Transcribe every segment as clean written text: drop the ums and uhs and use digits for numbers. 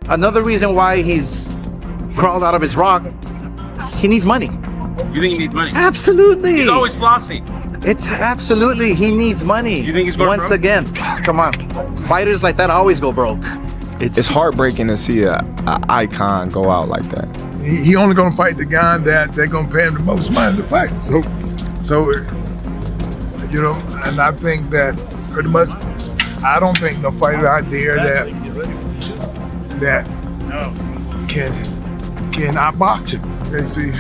Another reason why he's crawled out of his rock, he needs money. You think he needs money? Absolutely. He's always flossy. It's absolutely, he needs money. You think he's going Once broke? again, come on. Fighters like that always go broke. It's heartbreaking to see an icon go out like that. He only gonna fight the guy that they're gonna pay him the most money to fight. So, you know, and I think that pretty much, I don't think no fighter out there that can outbox him. They say,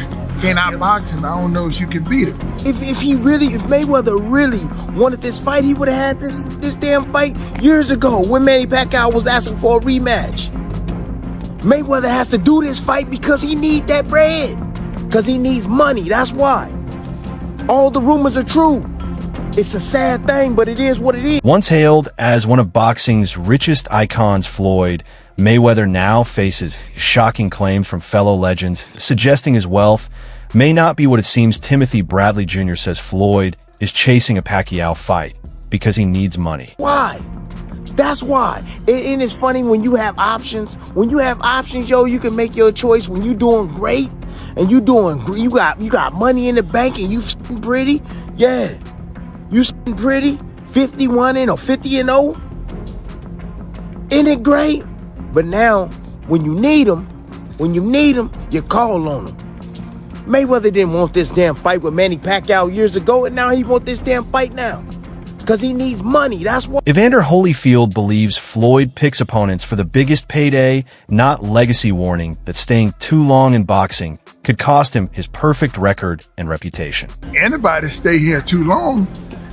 can't outbox him, I don't know if you can beat him. If Mayweather really wanted this fight, he would have had this damn fight years ago when Manny Pacquiao was asking for a rematch. Mayweather has to do this fight because he needs that bread. Because he needs money, that's why. All the rumors are true. It's a sad thing, but it is what it is. Once hailed as one of boxing's richest icons, Floyd Mayweather now faces shocking claims from fellow legends, suggesting his wealth may not be what it seems. Timothy Bradley Jr. says Floyd is chasing a Pacquiao fight because he needs money. Why? That's why. And it's funny when you have options. When you have options, yo, you can make your choice. When you doing great and you got money in the bank and you pretty, yeah. You pretty, 51 or 50-0. Isn't it great? But now, when you need them, you call on them. Mayweather didn't want this damn fight with Manny Pacquiao years ago, and now he wants this damn fight now. Because he needs money, that's why. Evander Holyfield believes Floyd picks opponents for the biggest payday, not legacy, warning that staying too long in boxing could cost him his perfect record and reputation. Anybody stay here too long,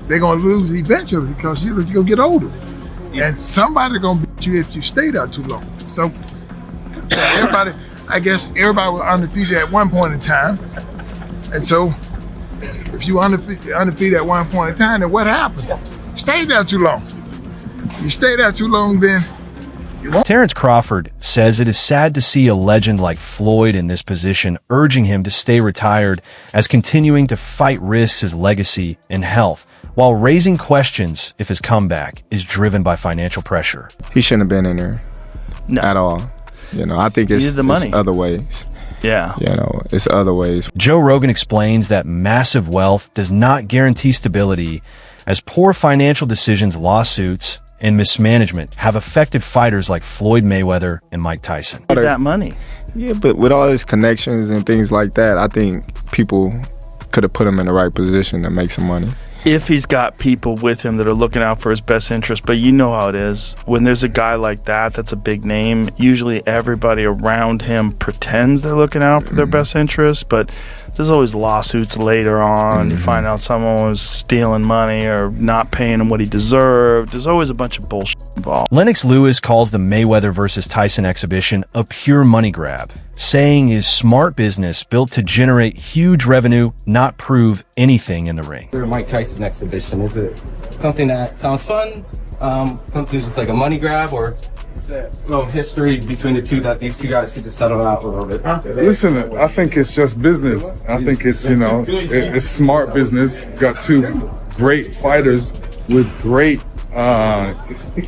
they're gonna lose eventually because you're gonna get older. And somebody gonna beat you if you stay there too long. So everybody was undefeated at one point in time. And so if you undefeated at one point in time, then what happened? Stay there too long. You stay there too long, then you won't. Terrence Crawford says it is sad to see a legend like Floyd in this position, urging him to stay retired as continuing to fight risks his legacy and health, while raising questions if his comeback is driven by financial pressure. He shouldn't have been in there at all. You know, I think it's other ways. Yeah. You know, it's other ways. Joe Rogan explains that massive wealth does not guarantee stability, as poor financial decisions, lawsuits, and mismanagement have affected fighters like Floyd Mayweather and Mike Tyson. Get that money. Yeah, but with all his connections and things like that, I think people could have put him in the right position to make some money. If he's got people with him that are looking out for his best interest. But you know how it is. When there's a guy like that, that's a big name, usually everybody around him pretends they're looking out for their best interest, but there's always lawsuits later on. You find out someone was stealing money or not paying him what he deserved. There's always a bunch of bullshit involved. Lennox Lewis calls the Mayweather versus Tyson exhibition a pure money grab, saying is smart business built to generate huge revenue, not prove anything in the ring. The Mike Tyson exhibition, is it something that sounds fun? Something just like a money grab, or some history between the two that these two guys could just settle out a little bit? Listen, I think it's just business. I think it's, you know, it's smart business. Got two great fighters with great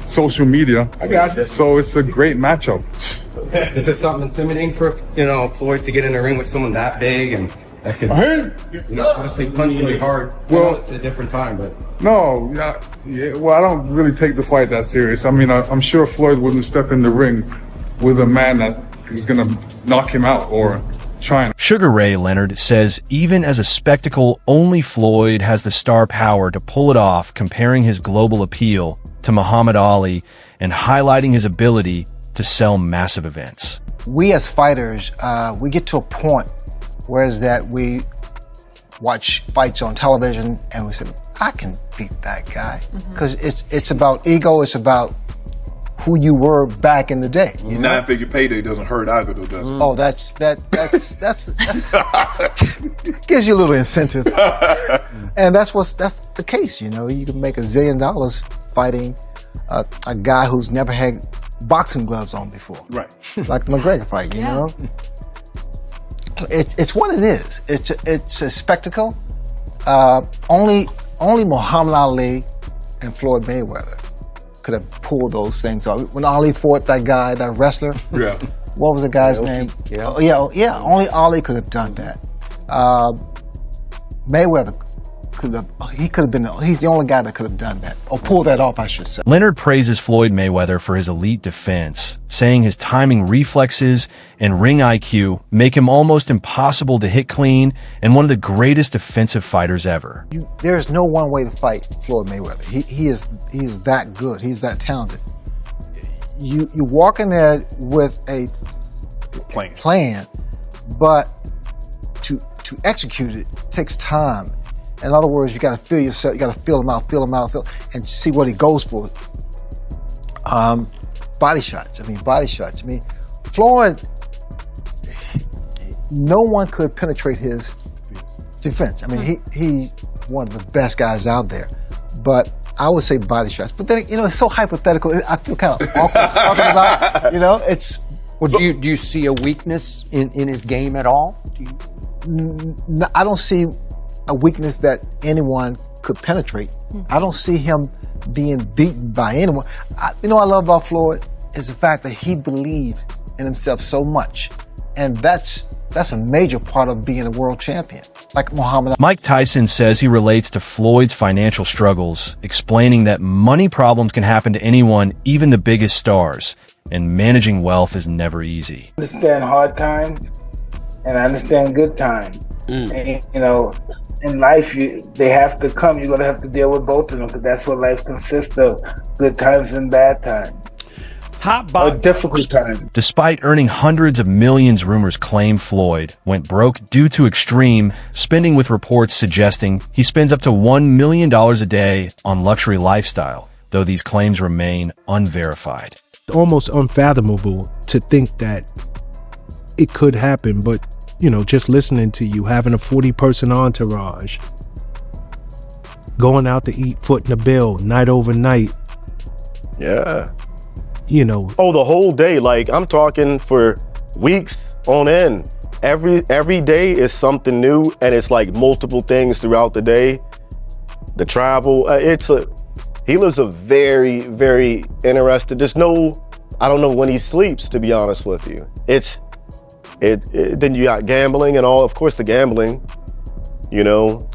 social media. I got you. So it's a great matchup. Is this something intimidating for, you know, Floyd to get in the ring with someone that big and that could, you know, obviously punch really hard? Well, it's a different time, but no, well, I don't really take the fight that serious. I mean, I'm sure Floyd wouldn't step in the ring with a man that is going to knock him out or trying. Sugar Ray Leonard says even as a spectacle, only Floyd has the star power to pull it off, comparing his global appeal to Muhammad Ali and highlighting his ability to sell massive events. We as fighters, we get to a point where is that we watch fights on television and we say, I can beat that guy. Because it's about ego, it's about who you were back in the day. You know? Nine-figure payday doesn't hurt either, though, does it? Oh, that's gives you a little incentive. And that's the case, you know. You can make $1 zillion fighting a guy who's never had boxing gloves on before. Right. Like the McGregor fight, you know? It's what it is. It's a spectacle. Only Muhammad Ali and Floyd Mayweather could have pulled those things off. When Ali fought that guy, that wrestler, Yeah. what was the guy's name? Yeah. Yeah. Only Ali could have done that. Mayweather could have. He could have been. He's the only guy that could have done that or pulled that off, I should say. Leonard praises Floyd Mayweather for his elite defense, saying his timing reflexes and ring IQ make him almost impossible to hit clean and one of the greatest defensive fighters ever. There is no one way to fight Floyd Mayweather. He is that good. He's that talented. You walk in there with a plan, but to execute it takes time. In other words, you got to feel yourself. You got to feel him out, and see what he goes for. Body shots. Floyd. No one could penetrate his defense. He's one of the best guys out there. But I would say body shots. But then, it's so hypothetical. I feel kind of awkward talking about. It's. Well, do you see a weakness in his game at all? I don't see a weakness that anyone could penetrate. I don't see him being beaten by anyone. What I love about Floyd is the fact that he believed in himself so much, and that's a major part of being a world champion. Like Muhammad. Mike Tyson says he relates to Floyd's financial struggles, explaining that money problems can happen to anyone, even the biggest stars, and managing wealth is never easy. I understand hard times, and I understand good times. And, in life, they have to come. You're going to have to deal with both of them because that's what life consists of, good times and bad times. Or difficult times. Despite earning hundreds of millions, rumors claim Floyd went broke due to extreme spending, with reports suggesting he spends up to $1 million a day on luxury lifestyle, though these claims remain unverified. Almost unfathomable to think that it could happen, but just listening to you, having a 40-person entourage, going out to eat, footing the bill, night over night. Yeah. Oh, the whole day. Like, I'm talking for weeks on end. Every day is something new, and it's like multiple things throughout the day. The travel, he lives a very, very interesting. I don't know when he sleeps, to be honest with you. Then you got gambling and all, of course the gambling,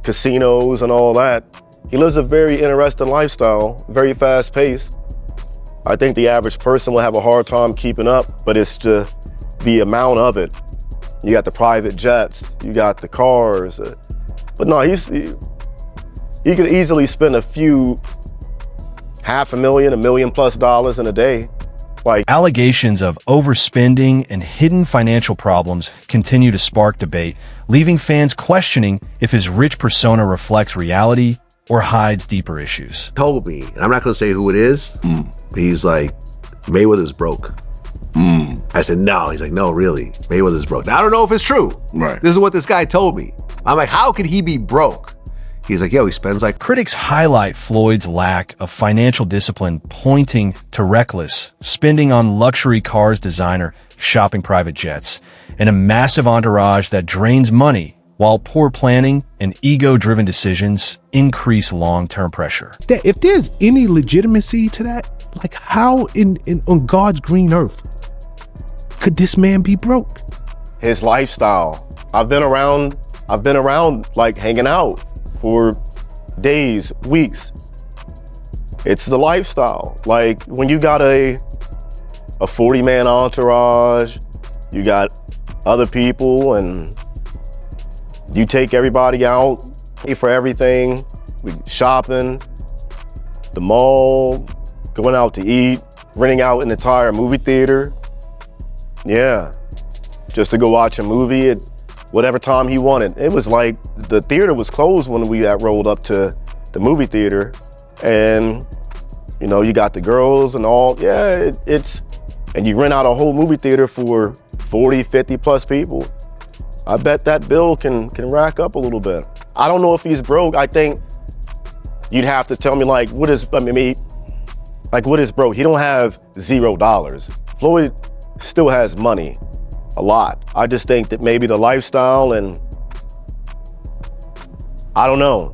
casinos and all that. He lives a very interesting lifestyle, very fast paced. I think the average person will have a hard time keeping up, but it's the amount of it. You got the private jets, you got the cars, but no, he could easily spend a few $500,000, $1 million+ in a day. Allegations of overspending and hidden financial problems continue to spark debate, leaving fans questioning if his rich persona reflects reality or hides deeper issues. Told me, and I'm not going to say who it is, but he's like, Mayweather's broke. I said, no. He's like, no, really, Mayweather's broke. Now, I don't know if it's true. Right. This is what this guy told me. I'm like, how could he be broke? He's like, he spends like... Critics highlight Floyd's lack of financial discipline, pointing to reckless spending on luxury cars, designer, shopping, private jets, and a massive entourage that drains money, while poor planning and ego-driven decisions increase long-term pressure. If there's any legitimacy to that, like how on God's green earth could this man be broke? His lifestyle. I've been around like hanging out for days, weeks. It's the lifestyle. Like when you got a 40-man entourage, you got other people, and you take everybody out, pay for everything, we shopping, the mall, going out to eat, renting out an entire movie theater. Yeah, just to go watch a movie at whatever time he wanted. It was like the theater was closed when we got rolled up to the movie theater, and you got the girls and all. Yeah, and you rent out a whole movie theater for 40, 50+ people. I bet that bill can rack up a little bit. I don't know if he's broke. I think you'd have to tell me what is broke? He don't have $0. Floyd still has money. A lot. I just think that maybe the lifestyle and I don't know,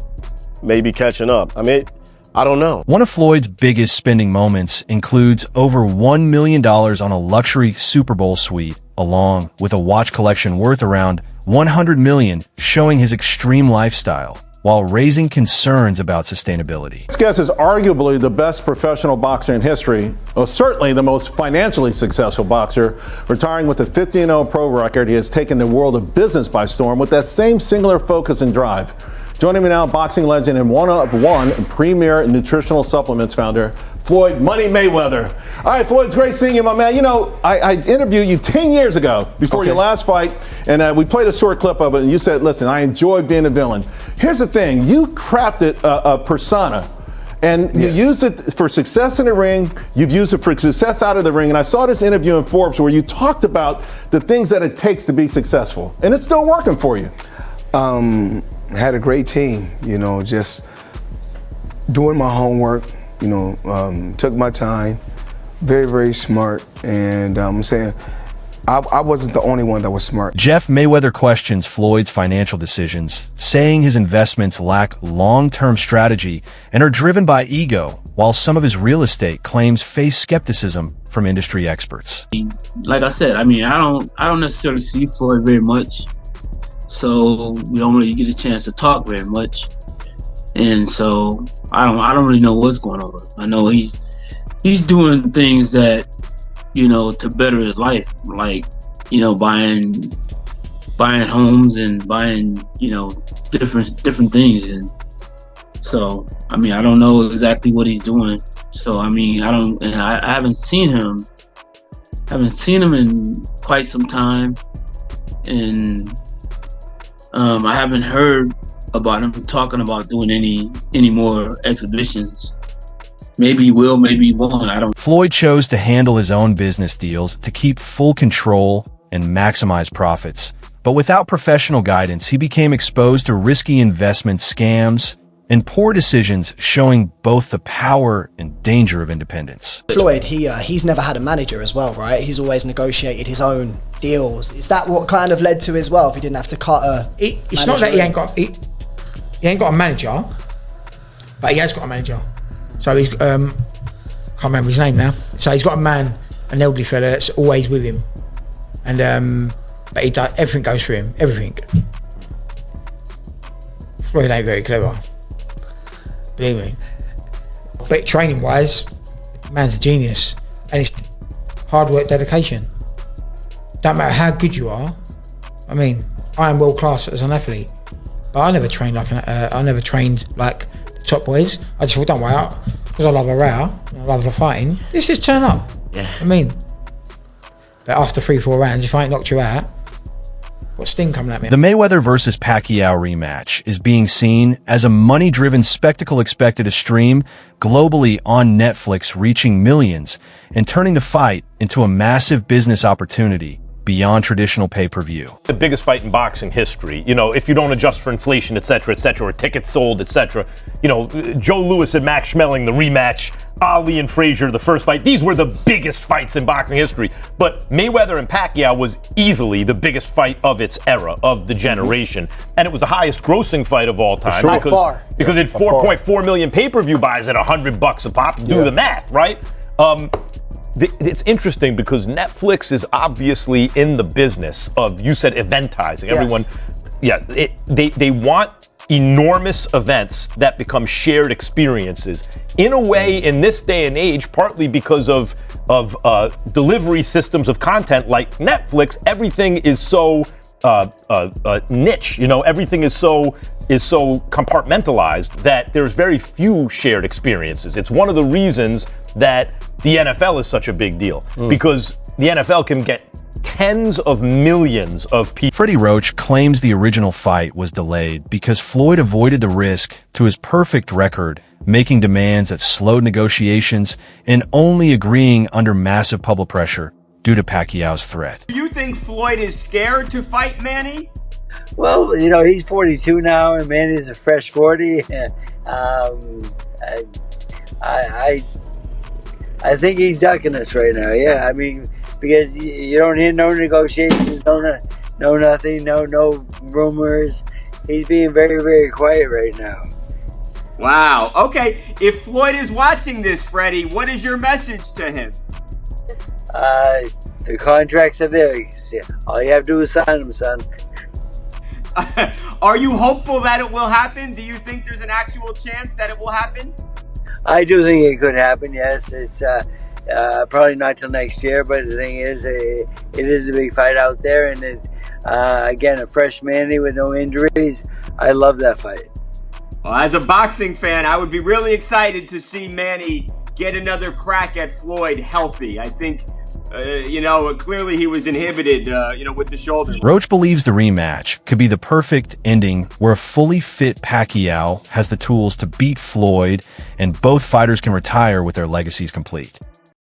maybe catching up. I I don't know. One of Floyd's biggest spending moments includes over $1 million on a luxury Super Bowl suite, along with a watch collection worth around $100 million, showing his extreme lifestyle, while raising concerns about sustainability. This guest is arguably the best professional boxer in history, or certainly the most financially successful boxer. Retiring with a 50-0 pro record, he has taken the world of business by storm with that same singular focus and drive. Joining me now, boxing legend and one premier nutritional supplements founder, Floyd "Money" Mayweather. All right, Floyd, it's great seeing you, my man. You know, I interviewed you 10 years ago before your last fight, and we played a short clip of it, and you said, listen, I enjoy being a villain. Here's the thing. You crafted a persona, and you used it for success in the ring. You've used it for success out of the ring, and I saw this interview in Forbes where you talked about the things that it takes to be successful, and it's still working for you. Had a great team, you know, just doing my homework, you know, took my time, very, very smart, and I'm saying I wasn't the only one that was smart. Jeff Mayweather questions Floyd's financial decisions, saying his investments lack long-term strategy and are driven by ego, while some of his real estate claims face skepticism from industry experts. Like I said, I mean, I don't necessarily see Floyd very much. So we don't really get a chance to talk very much, and so I don't really know what's going on. I know he's doing things that, you know, to better his life, like, you know, buying homes and buying, you know, different things, and so I mean I don't know exactly what he's doing. So I mean I haven't seen him in quite some time, and I haven't heard about him talking about doing any more exhibitions. Maybe he will, maybe he won't. I don't. Floyd chose to handle his own business deals to keep full control and maximize profits. But without professional guidance, he became exposed to risky investment scams and poor decisions, showing both the power and danger of independence. Floyd, he's never had a manager as well, right? He's always negotiated his own deals. Is that what kind of led to his wealth? He didn't have to cut a It's not that he ain't got a manager, but he has got a manager. So he's can't remember his name now. So he's got a man, an elderly fella that's always with him, and but he does, everything goes through him, everything. Floyd ain't very clever, believe me. But training wise, man's a genius, and it's hard work, dedication. Don't matter how good you are. I mean, I am world class as an athlete, but I never trained like the top boys. I just thought, don't worry out, because I love a row, I love the fighting. Let's just turn up. Yeah. I mean, but after 3-4 rounds, if I ain't knocked you out, what sting coming at me? The Mayweather versus Pacquiao rematch is being seen as a money-driven spectacle expected to stream globally on Netflix, reaching millions and turning the fight into a massive business opportunity beyond traditional pay-per-view. The biggest fight in boxing history, you know, if you don't adjust for inflation, et cetera, or tickets sold, et cetera. You know, Joe Louis and Max Schmeling, the rematch, Ali and Frazier, the first fight. These were the biggest fights in boxing history. But Mayweather and Pacquiao was easily the biggest fight of its era, of the generation. And it was the highest grossing fight of all time. Because it had 4.4 million pay-per-view buys at $100 a pop. Do the math, right? It's interesting because Netflix is obviously in the business of, you said, eventizing. Everyone, they want enormous events that become shared experiences. In a way, in this day and age, partly because of delivery systems of content like Netflix, everything is so niche. You know, everything is so compartmentalized that there's very few shared experiences. It's one of the reasons that the NFL is such a big deal, because the NFL can get tens of millions of people. Freddie Roach claims the original fight was delayed because Floyd avoided the risk to his perfect record, making demands that slowed negotiations and only agreeing under massive public pressure due to Pacquiao's threat. Do you think Floyd is scared to fight Manny? Well, you know, he's 42 now, and Manny's a fresh 40. I think he's ducking us right now. Yeah, I mean, because you don't hear no negotiations, no nothing, no rumors. He's being very, very quiet right now. Wow. Okay. If Floyd is watching this, Freddie, what is your message to him? The contracts are there. All you have to do is sign them, son. Are you hopeful that it will happen? Do you think there's an actual chance that it will happen? I do think it could happen, yes. It's probably not till next year, but the thing is, it is a big fight out there. And again, a fresh Manny with no injuries. I love that fight. Well, as a boxing fan, I would be really excited to see Manny get another crack at Floyd healthy. I think, clearly he was inhibited, with the shoulder. Roach believes the rematch could be the perfect ending where a fully fit Pacquiao has the tools to beat Floyd and both fighters can retire with their legacies complete.